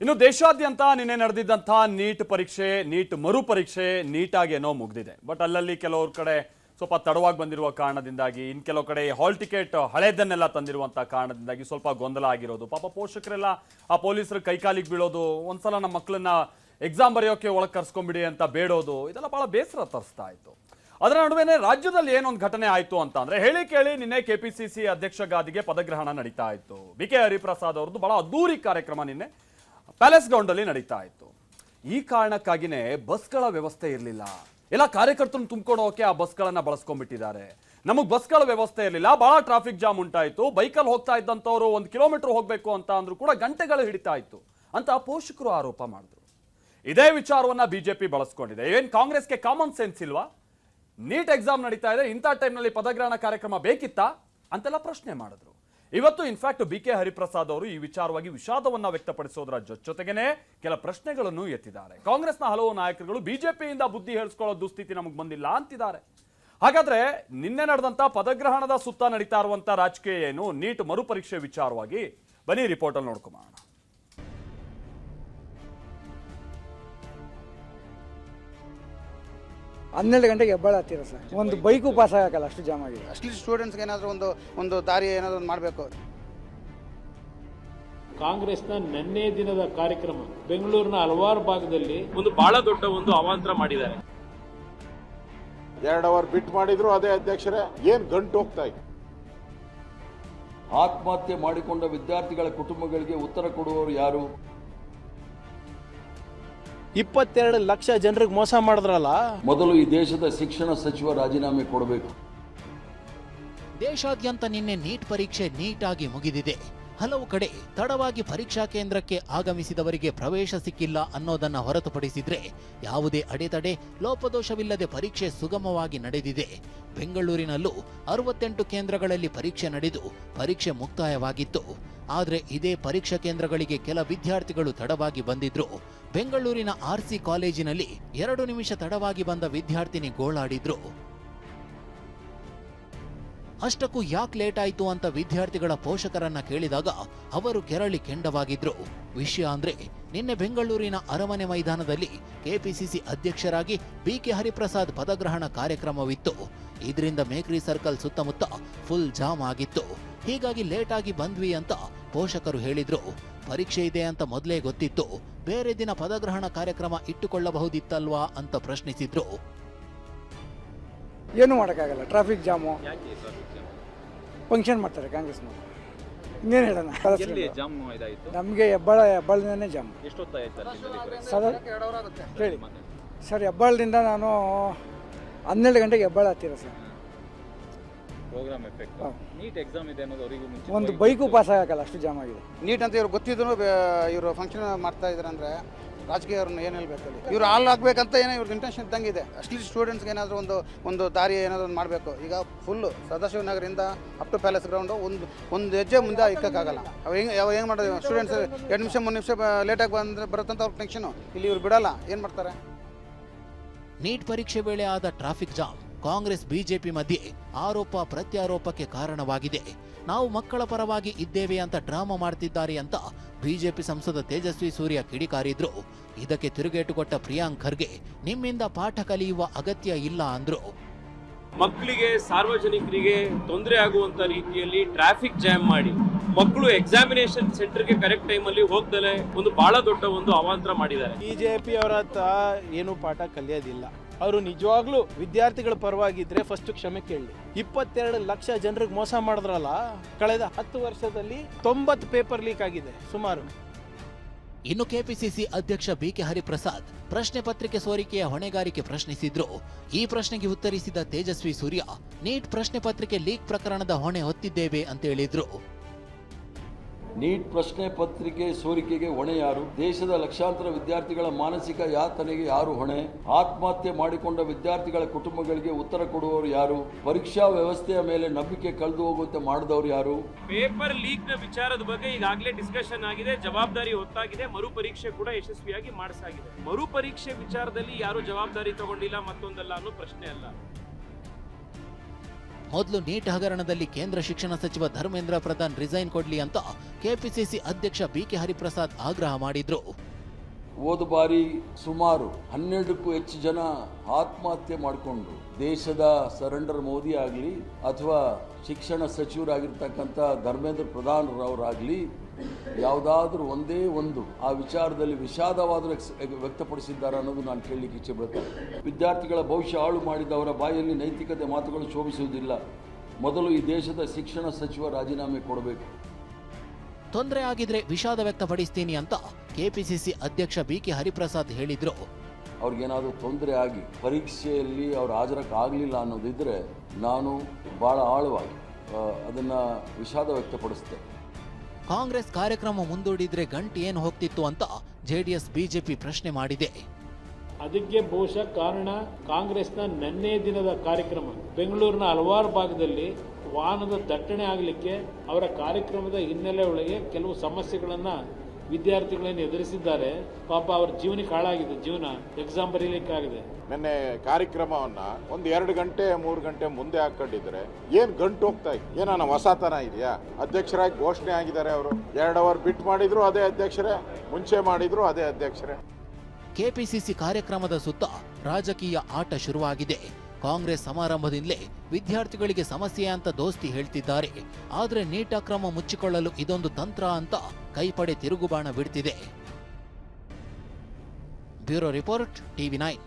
ಇನ್ನು ದೇಶಾದ್ಯಂತ ನಿನ್ನೆ ನಡೆದಿದ್ದಂತಹ ನೀಟ್ ಪರೀಕ್ಷೆ, ನೀಟ್ ಮರುಪರೀಕ್ಷೆ ನೀಟಾಗಿ ಏನೋ ಮುಗ್ದಿದೆ. ಬಟ್ ಅಲ್ಲಲ್ಲಿ ಕೆಲವ್ರ ಕಡೆ ಸ್ವಲ್ಪ ತಡವಾಗಿ ಬಂದಿರುವ ಕಾರಣದಿಂದಾಗಿ, ಇನ್ನು ಕೆಲವು ಕಡೆ ಹಾಲ್ ಟಿಕೆಟ್ ಹಳೇದನ್ನೆಲ್ಲ ತಂದಿರುವಂತಹ ಕಾರಣದಿಂದಾಗಿ ಸ್ವಲ್ಪ ಗೊಂದಲ ಆಗಿರೋದು. ಪಾಪ ಪೋಷಕರೆಲ್ಲ ಆ ಪೊಲೀಸರು ಕೈಕಾಲಿಗೆ ಬೀಳೋದು, ಒಂದ್ಸಲ ನಮ್ಮ ಮಕ್ಕಳನ್ನ ಎಕ್ಸಾಮ್ ಬರೆಯೋಕೆ ಒಳಗೆ ಕರ್ಸ್ಕೊಂಡ್ಬಿಡಿ ಅಂತ ಬೇಡೋದು, ಇದೆಲ್ಲ ಬಹಳ ಬೇಸರ ತರಿಸ್ತಾ ಇತ್ತು. ಅದರ ನಡುವೆನೇ ರಾಜ್ಯದಲ್ಲಿ ಏನೊಂದು ಘಟನೆ ಆಯ್ತು ಅಂತ ಅಂದ್ರೆ, ಹೇಳಿ ಕೇಳಿ ನಿನ್ನೆ ಕೆಪಿಸಿಸಿ ಅಧ್ಯಕ್ಷ ಗಾದಿಗೆ ಪದಗ್ರಹಣ ನಡೀತಾ ಇತ್ತು. BK ಹರಿಪ್ರಸಾದ್ ಅವರದ್ದು ಬಹಳ ಅದ್ದೂರಿ ಕಾರ್ಯಕ್ರಮ ನಿನ್ನೆ ಪ್ಯಾಲೇಸ್ ಗ್ರೌಂಡ್ ಅಲ್ಲಿ ನಡೀತಾ ಇತ್ತು. ಈ ಕಾರಣಕ್ಕಾಗಿನೇ ಬಸ್ಗಳ ವ್ಯವಸ್ಥೆ ಇರಲಿಲ್ಲ. ಎಲ್ಲ ಕಾರ್ಯಕರ್ತರನ್ನು ತುಂಬಿಕೊಂಡು ಹೋಗಕ್ಕೆ ಆ ಬಸ್ಗಳನ್ನ ಬಳಸ್ಕೊಂಡ್ಬಿಟ್ಟಿದ್ದಾರೆ. ನಮಗೆ ಬಸ್ಗಳ ವ್ಯವಸ್ಥೆ ಇರಲಿಲ್ಲ, ಬಹಳ ಟ್ರಾಫಿಕ್ ಜಾಮ್ ಉಂಟಾಯಿತು. ಬೈಕಲ್ಲಿ ಹೋಗ್ತಾ ಇದ್ದಂಥವ್ರು 1 ಕಿಲೋಮೀಟರ್ ಹೋಗಬೇಕು ಅಂತ ಅಂದ್ರೂ ಕೂಡ ಗಂಟೆಗಳು ಹಿಡಿತಾ ಇತ್ತು ಅಂತ ಪೋಷಕರು ಆರೋಪ ಮಾಡಿದ್ರು. ಇದೇ ವಿಚಾರವನ್ನ ಬಿಜೆಪಿ ಬಳಸ್ಕೊಂಡಿದೆ. ಏನ್ ಕಾಂಗ್ರೆಸ್ಗೆ ಕಾಮನ್ ಸೆನ್ಸ್ ಇಲ್ವಾ? ನೀಟ್ ಎಕ್ಸಾಮ್ ನಡೀತಾ ಇದೆ, ಇಂಥ ಟೈಮ್ನಲ್ಲಿ ಪದಗ್ರಹಣ ಕಾರ್ಯಕ್ರಮ ಬೇಕಿತ್ತಾ ಅಂತೆಲ್ಲ ಪ್ರಶ್ನೆ ಮಾಡಿದ್ರು. ಇವತ್ತು ಇನ್ಫ್ಯಾಕ್ಟ್ BK ಹರಿಪ್ರಸಾದ್ ಅವರು ಈ ವಿಚಾರವಾಗಿ ವಿಷಾದವನ್ನ ವ್ಯಕ್ತಪಡಿಸೋದ್ರ ಜೊತೆಗೇನೆ ಕೆಲ ಪ್ರಶ್ನೆಗಳನ್ನು ಎತ್ತಿದ್ದಾರೆ. ಕಾಂಗ್ರೆಸ್ನ ಹಲವು ನಾಯಕರುಗಳು ಬಿಜೆಪಿಯಿಂದ ಬುದ್ಧಿ ಹೇಳಿಸ್ಕೊಳ್ಳೋ ದುಸ್ಥಿತಿ ನಮಗೆ ಬಂದಿಲ್ಲ ಅಂತಿದ್ದಾರೆ. ಹಾಗಾದ್ರೆ ನಿನ್ನೆ ನಡೆದಂತ ಪದಗ್ರಹಣದ ಸುತ್ತ ನಡೀತಾ ಇರುವಂತ ರಾಜಕೀಯ ಏನು, ನೀಟ್ ಮರುಪರೀಕ್ಷೆ ವಿಚಾರವಾಗಿ ಬನ್ನಿ ರಿಪೋರ್ಟ್ ಅಲ್ಲಿ ನೋಡ್ಕೊಂಬೋಣ. ಹನ್ನೆರಡು ಗಂಟೆಗೆ ಹೆಬ್ಬಾಳ ಹತ್ತಿರ ಸರ್, ಒಂದು ಬೈಕು ಪಾಸ್ ಆಗಲ್ಲ, ಅಷ್ಟು ಜಾಮ್ ಆಗಿದೆ. ಅಟ್ಲೀಸ್ಟ್ ಸ್ಟೂಡೆಂಟ್ಸ್ಗೆ ಏನಾದರೂ ಒಂದು ದಾರಿ ಏನಾದರೂ ಮಾಡಬೇಕು. ಕಾಂಗ್ರೆಸ್ನ ನಿನ್ನೆ ದಿನದ ಕಾರ್ಯಕ್ರಮ ಬೆಂಗಳೂರಿನ ಹಲವಾರು ಭಾಗದಲ್ಲಿ ಒಂದು ಬಹಳ ದೊಡ್ಡ ಒಂದು ಅವಾಂತರ ಮಾಡಿದ್ದಾರೆ. 2 ಅವರ್ ಬಿಟ್ ಮಾಡಿದ್ರು ಅದೇ ಅಧ್ಯಕ್ಷರೇ, ಏನ್ ಗಂಟು ಹೋಗ್ತಾ ಇತ್ತು. ಆತ್ಮಹತ್ಯೆ ಮಾಡಿಕೊಂಡ ವಿದ್ಯಾರ್ಥಿಗಳ ಕುಟುಂಬಗಳಿಗೆ ಉತ್ತರ ಕೊಡುವವರು ಯಾರು? 22 ಲಕ್ಷ ಜನರಿಗೆ ಮೋಸ ಮಾಡಿದ್ರಲ್ಲ. ಮೊದಲು ಈ ದೇಶದ ಶಿಕ್ಷಣ ಸಚಿವ ರಾಜೀನಾಮೆ ಕೊಡಬೇಕು. ದೇಶಾದ್ಯಂತ ನಿನ್ನೆ ನೀಟ್ ಪರೀಕ್ಷೆ ನೀಟಾಗಿ ಮುಗಿದಿದೆ. ಹಲವು ಕಡೆ ತಡವಾಗಿ ಪರೀಕ್ಷಾ ಕೇಂದ್ರಕ್ಕೆ ಆಗಮಿಸಿದವರಿಗೆ ಪ್ರವೇಶ ಸಿಕ್ಕಿಲ್ಲ ಅನ್ನೋದನ್ನ ಹೊರತುಪಡಿಸಿದ್ರೆ ಯಾವುದೇ ಅಡೆತಡೆ ಲೋಪದೋಷವಿಲ್ಲದೆ ಪರೀಕ್ಷೆ ಸುಗಮವಾಗಿ ನಡೆದಿದೆ. ಬೆಂಗಳೂರಿನಲ್ಲೂ 68 ಕೇಂದ್ರಗಳಲ್ಲಿ ಪರೀಕ್ಷೆ ನಡೆದು ಪರೀಕ್ಷೆ ಮುಕ್ತಾಯವಾಗಿತ್ತು. ಆದರೆ ಇದೇ ಪರೀಕ್ಷಾ ಕೇಂದ್ರಗಳಿಗೆ ಕೆಲ ವಿದ್ಯಾರ್ಥಿಗಳು ತಡವಾಗಿ ಬಂದಿದ್ರು. ಬೆಂಗಳೂರಿನ RC ಕಾಲೇಜಿನಲ್ಲಿ 2 ನಿಮಿಷ ತಡವಾಗಿ ಬಂದ ವಿದ್ಯಾರ್ಥಿನಿ ಗೋಳಾಡಿದ್ರು. ಅಷ್ಟಕ್ಕೂ ಯಾಕೆ ಲೇಟ್ ಆಯ್ತು ಅಂತ ವಿದ್ಯಾರ್ಥಿಗಳ ಪೋಷಕರನ್ನ ಕೇಳಿದಾಗ ಅವರು ಕೆರಳಿ ಕೆಂಡವಾಗಿದ್ರು. ವಿಷಯ ಅಂದ್ರೆ, ನಿನ್ನೆ ಬೆಂಗಳೂರಿನ ಅರಮನೆ ಮೈದಾನದಲ್ಲಿ ಕೆಪಿಸಿಸಿ ಅಧ್ಯಕ್ಷರಾಗಿ BK ಹರಿಪ್ರಸಾದ್ ಪದಗ್ರಹಣ ಕಾರ್ಯಕ್ರಮವಿತ್ತು. ಇದರಿಂದ ಮೇಕ್ರಿ ಸರ್ಕಲ್ ಸುತ್ತಮುತ್ತ ಫುಲ್ ಜಾಮ್ ಆಗಿತ್ತು. ಹೀಗಾಗಿ ಲೇಟ್ ಆಗಿ ಬಂದ್ವಿ ಅಂತ ಪೋಷಕರು ಹೇಳಿದ್ರು. ಪರೀಕ್ಷೆ ಇದೆ ಅಂತ ಮೊದಲೇ ಗೊತ್ತಿತ್ತು, ಬೇರೆ ದಿನ ಪದಗ್ರಹಣ ಕಾರ್ಯಕ್ರಮ ಇಟ್ಟುಕೊಳ್ಳಬಹುದಿತ್ತಲ್ವಾ ಅಂತ ಪ್ರಶ್ನಿಸಿದ್ರು. ಏನು ಮಾಡೋಕ್ಕಾಗಲ್ಲ, ಟ್ರಾಫಿಕ್ ಜಾಮು. ಫಂಕ್ಷನ್ ಮಾಡ್ತಾರೆ ಕಾಂಗ್ರೆಸ್ನವರು, ಇನ್ನೇನು ಹೇಳೋಣ. ನಮಗೆ ಹೆಬ್ಬಾಳದಿಂದನೇ ಜಾಮ್. ಹೇಳಿ ಸರ್, ಹೆಬ್ಬಾಳದಿಂದ ನಾನು 12 ಗಂಟೆಗೆ ಹೆಬ್ಬಾಳ ಹತ್ತಿರ ಸರ್. ಒಂದು ಬೈಕು ಪಾಸ್ ಆಗಲ್ಲ, ಅಷ್ಟು ಜಾಮ್ ಆಗಿದೆ. ನೀಟ್ ಅಂತ ಇವ್ರು ಗೊತ್ತಿದ್ರು ಇವರು ಫಂಕ್ಷನ್ ಮಾಡ್ತಾ ಇದ್ದಾರೆ ಅಂದರೆ ರಾಜಕೀಯ ಅವ್ರನ್ನ ಏನು ಹೇಳ್ಬೇಕು, ಇವ್ರು ಹಾಲ್ ಆಗ್ಬೇಕಂತ ಏನೋ ಇವ್ರಿಗೆ ಇಂಟೆನ್ಷನ್ ಇದ್ದಂಗೆ ಇದೆ. ಅಟ್ಲೀಸ್ಟ್ ಸ್ಟೂಡೆಂಟ್ಸ್ಗೆ ಏನಾದರೂ ಒಂದು ದಾರಿ ಏನಾದರೂ ಮಾಡಬೇಕು. ಈಗ ಫುಲ್ಲು ಸದಾಶಿವನಗರಿಂದ ಅಪ್ ಟು ಪ್ಯಾಲೇಸ್ ಗ್ರೌಂಡು ಒಂದು ಹೆಜ್ಜೆ ಮುಂದೆ ಇಕ್ಕೋಕ್ಕಾಗಲ್ಲ. ಹೆಂಗೆ ಮಾಡೋದು? ಸ್ಟೂಡೆಂಟ್ಸ್ 2 ನಿಮಿಷ 3 ನಿಮಿಷ ಲೇಟಾಗಿ ಬರುತ್ತಂತ ಅವ್ರ ಟೆನ್ಷನು. ಇಲ್ಲಿ ಇವ್ರು ಬಿಡಲ್ಲ, ಏನು ಮಾಡ್ತಾರೆ? ನೀಟ್ ಪರೀಕ್ಷೆ ವೇಳೆ ಆದ ಟ್ರಾಫಿಕ್ ಜಾಮ್ ಕಾಂಗ್ರೆಸ್ ಬಿಜೆಪಿ ಮಧ್ಯೆ ಆರೋಪ ಪ್ರತ್ಯಾರೋಪಕ್ಕೆ ಕಾರಣವಾಗಿದೆ. ನಾವು ಮಕ್ಕಳ ಪರವಾಗಿ ಇದ್ದೇವೆ ಅಂತ ಡ್ರಾಮಾ ಮಾಡ್ತಿದ್ದಾರೆ ಅಂತ ಬಿಜೆಪಿ ಸಂಸದ ತೇಜಸ್ವಿ ಸೂರ್ಯ ಕಿಡಿಕಾರಿದ್ರು. ಇದಕ್ಕೆ ತಿರುಗೇಟು ಕೊಟ್ಟ ಪ್ರಿಯಾಂಕ್ ಖರ್ಗೆ ನಿಮ್ಮಿಂದ ಪಾಠ ಕಲಿಯುವ ಅಗತ್ಯ ಇಲ್ಲ ಅಂದ್ರು. ಮಕ್ಕಳಿಗೆ ಸಾರ್ವಜನಿಕರಿಗೆ ತೊಂದರೆ ಆಗುವಂತ ರೀತಿಯಲ್ಲಿ ಟ್ರಾಫಿಕ್ ಜಾಮ್ ಮಾಡಿ ಮಕ್ಕಳು ಎಕ್ಸಾಮಿನೇಷನ್ ಸೆಂಟರ್ಗೆ ಕರೆಕ್ಟ್ ಟೈಮಲ್ಲಿ ಹೋಗ್ದಲೆ ಒಂದು ಬಹಳ ದೊಡ್ಡ ಒಂದು ಅವಾಂತರ ಮಾಡಿದ್ದಾರೆ. ಬಿಜೆಪಿ ಅವರ ಏನು ಪಾಠ ಕಲಿಯೋದಿಲ್ಲ. ಅವರು ನಿಜವಾಗ್ಲೂ ವಿದ್ಯಾರ್ಥಿಗಳ ಪರವಾಗಿದ್ರೆ ಫಸ್ಟ್ ಕ್ಷಮೆ ಕೇಳಿ. 22 ಲಕ್ಷ ಜನರಿಗೆ ಮೋಸ ಮಾಡಿದ್ರಲ್ಲ. ಕಳೆದ 10 ವರ್ಷದಲ್ಲಿ 90 ಪೇಪರ್ ಲೀಕ್ ಆಗಿದೆ ಸುಮಾರು. ಇನ್ನು ಕೆಪಿಸಿಸಿ ಅಧ್ಯಕ್ಷ BK ಹರಿಪ್ರಸಾದ್ ಪ್ರಶ್ನೆ ಪತ್ರಿಕೆ ಸೋರಿಕೆಯ ಹೊಣೆಗಾರಿಕೆ ಪ್ರಶ್ನಿಸಿದ್ರು. ಈ ಪ್ರಶ್ನೆಗೆ ಉತ್ತರಿಸಿದ ತೇಜಸ್ವಿ ಸೂರ್ಯ, ನೀಟ್ ಪ್ರಶ್ನೆ ಪತ್ರಿಕೆ ಲೀಕ್ ಪ್ರಕರಣದ ಹೊಣೆ ಹೊತ್ತಿದ್ದೇವೆ ಅಂತ ಹೇಳಿದ್ರು. ನೀಟ್ ಪ್ರಶ್ನೆ ಪತ್ರಿಕೆ ಸೋರಿಕೆಗೆ ಹೊಣೆ ಯಾರು? ದೇಶದ ಲಕ್ಷಾಂತರ ವಿದ್ಯಾರ್ಥಿಗಳ ಮಾನಸಿಕ ಯಾತನೆಗೆ ಯಾರು ಹೊಣೆ? ಆತ್ಮಹತ್ಯೆ ಮಾಡಿಕೊಂಡ ವಿದ್ಯಾರ್ಥಿಗಳ ಕುಟುಂಬಗಳಿಗೆ ಉತ್ತರ ಕೊಡುವವರು ಯಾರು? ಪರೀಕ್ಷಾ ವ್ಯವಸ್ಥೆಯ ಮೇಲೆ ನಂಬಿಕೆ ಕಳೆದು ಹೋಗುವಂತೆ ಮಾಡಿದವರು ಯಾರು? ಪೇಪರ್ ಲೀಕ್ ನ ವಿಚಾರದ ಬಗ್ಗೆ ಈಗಾಗಲೇ ಡಿಸ್ಕಷನ್ ಆಗಿದೆ, ಜವಾಬ್ದಾರಿ ಹೊತ್ತಾಗಿದೆ, ಮರುಪರೀಕ್ಷೆ ಕೂಡ ಯಶಸ್ವಿಯಾಗಿ ಮಾಡಿಸಾಗಿದೆ. ಮರುಪರೀಕ್ಷೆ ವಿಚಾರದಲ್ಲಿ ಯಾರು ಜವಾಬ್ದಾರಿ ತಗೊಂಡಿಲ್ಲ ಮತ್ತೊಂದಲ್ಲ ಅನ್ನೋ ಪ್ರಶ್ನೆ ಅಲ್ಲ. ಮೊದಲು ನೀಟ್ ಹಗರಣದಲ್ಲಿ ಕೇಂದ್ರ ಶಿಕ್ಷಣ ಸಚಿವ ಧರ್ಮೇಂದ್ರ ಪ್ರಧಾನ್ ರಿಸೈನ್ ಕೊಡ್ಲಿ ಅಂತ ಕೆಪಿಸಿಸಿ ಅಧ್ಯಕ್ಷ ಬಿಕೆ ಹರಿಪ್ರಸಾದ್ ಆಗ್ರಹ ಮಾಡಿದ್ರು. ಹೋದ ಬಾರಿ ಸುಮಾರು 12ಕ್ಕೂ ಹೆಚ್ಚು ಜನ ಆತ್ಮಹತ್ಯೆ ಮಾಡಿಕೊಂಡ್ರು. ದೇಶದ ಸರೆಂಡರ್ ಮೋದಿ ಆಗಲಿ ಅಥವಾ ಶಿಕ್ಷಣ ಸಚಿವರಾಗಿರ್ತಕ್ಕಂಥ ಧರ್ಮೇಂದ್ರ ಪ್ರಧಾನ್ ಅವರಾಗಲಿ ಯಾವುದಾದ್ರೂ ಒಂದೇ ಒಂದು ಆ ವಿಚಾರದಲ್ಲಿ ವಿಷಾದವಾದರೂ ವ್ಯಕ್ತಪಡಿಸಿದ್ದಾರೆ ಅನ್ನೋದು ನಾನು ಕೇಳಲಿಕ್ಕೆ ಇಚ್ಛೆ ಪಡ್ತೇನೆ. ವಿದ್ಯಾರ್ಥಿಗಳ ಭವಿಷ್ಯ ಹಾಳು ಮಾಡಿದವರ ಬಾಯಲ್ಲಿ ನೈತಿಕತೆ ಮಾತುಗಳು ಶೋಭಿಸುವುದಿಲ್ಲ. ಮೊದಲು ಈ ದೇಶದ ಶಿಕ್ಷಣ ಸಚಿವ ರಾಜೀನಾಮೆ ಕೊಡಬೇಕು. ತೊಂದರೆ ಆಗಿದ್ರೆ ವಿಷಾದ ವ್ಯಕ್ತಪಡಿಸ್ತೀನಿ ಅಂತ ಕೆಪಿಸಿಸಿ ಅಧ್ಯಕ್ಷ ಬಿಕೆ ಹರಿಪ್ರಸಾದ್ ಹೇಳಿದ್ರು. ಅವ್ರಿಗೇನಾದರೂ ತೊಂದರೆ ಆಗಿ ಪರೀಕ್ಷೆಯಲ್ಲಿ ಅವ್ರು ಹಾಜರಾಗಲಿಲ್ಲ ಅನ್ನೋದಿದ್ರೆ ನಾನು ಬಹಳ ಆಳವಾಗಿ ಅದನ್ನು ವಿಷಾದ ವ್ಯಕ್ತಪಡಿಸ್ತೇನೆ. ಕಾಂಗ್ರೆಸ್ ಕಾರ್ಯಕ್ರಮ ಮುಂದೂಡಿದ್ರೆ ಗಂಟು ಏನು ಹೋಗ್ತಿತ್ತು ಅಂತ ಜೆಡಿಎಸ್ ಬಿಜೆಪಿ ಪ್ರಶ್ನೆ ಮಾಡಿದೆ. ಅದಕ್ಕೆ ಬಹುಶಃ ಕಾರಣ ಕಾಂಗ್ರೆಸ್ನ ನಿನ್ನೆ ದಿನದ ಕಾರ್ಯಕ್ರಮ. ಬೆಂಗಳೂರಿನ ಹಲವಾರು ಭಾಗದಲ್ಲಿ ವಾಹನದ ದಟ್ಟಣೆ ಆಗಲಿಕ್ಕೆ ಅವರ ಕಾರ್ಯಕ್ರಮದ ಹಿನ್ನೆಲೆ ಒಳಗೆ ಕೆಲವು ಸಮಸ್ಯೆಗಳನ್ನು ವಿದ್ಯಾರ್ಥಿಗಳನ್ನು ಎದುರಿಸಿದ್ದಾರೆ. ಪಾಪ ಅವ್ರ ಜೀವನಕ್ಕೆ ಹಾಳಾಗಿದೆ, ಜೀವನ ಎಕ್ಸಾಮ್ ಬರೀಲಿಕ್ಕಾಗಿದೆ. ನಿನ್ನೆ ಕಾರ್ಯಕ್ರಮವನ್ನ ಒಂದು 2 ಗಂಟೆ 3 ಗಂಟೆ ಮುಂದೆ ಹಾಕೊಂಡಿದ್ರೆ ಏನ್ ಗಂಟು ಹೋಗ್ತಾ ಇತ್ತು? ಏನಾನ ಹೊಸತನ ಇದೆಯಾ? ಅಧ್ಯಕ್ಷರಾಗಿ ಘೋಷಣೆ ಆಗಿದ್ದಾರೆ ಅವರು. 2 ಅವರ್ ಬಿಟ್ ಮಾಡಿದ್ರು ಅದೇ ಅಧ್ಯಕ್ಷರೇ, ಮುಂಚೆ ಮಾಡಿದ್ರು ಅದೇ ಅಧ್ಯಕ್ಷರೇ. ಕೆಪಿಸಿಸಿ ಕಾರ್ಯಕ್ರಮದ ಸುತ್ತ ರಾಜಕೀಯ ಆಟ ಶುರುವಾಗಿದೆ. ಕಾಂಗ್ರೆಸ್ ಸಮಾರಂಭದಿಂದಲೇ ವಿದ್ಯಾರ್ಥಿಗಳಿಗೆ ಸಮಸ್ಯೆ ಅಂತ ದೋಸ್ತಿ ಹೇಳ್ತಿದ್ದಾರೆ. ಆದರೆ ನೀಟ್ ಅಕ್ರಮ ಮುಚ್ಚಿಕೊಳ್ಳಲು ಇದೊಂದು ತಂತ್ರ ಅಂತ ಕೈಪಡೆ ತಿರುಗುಬಾಣ ಬಿಡ್ತಿದೆ. Bureau report, TV9.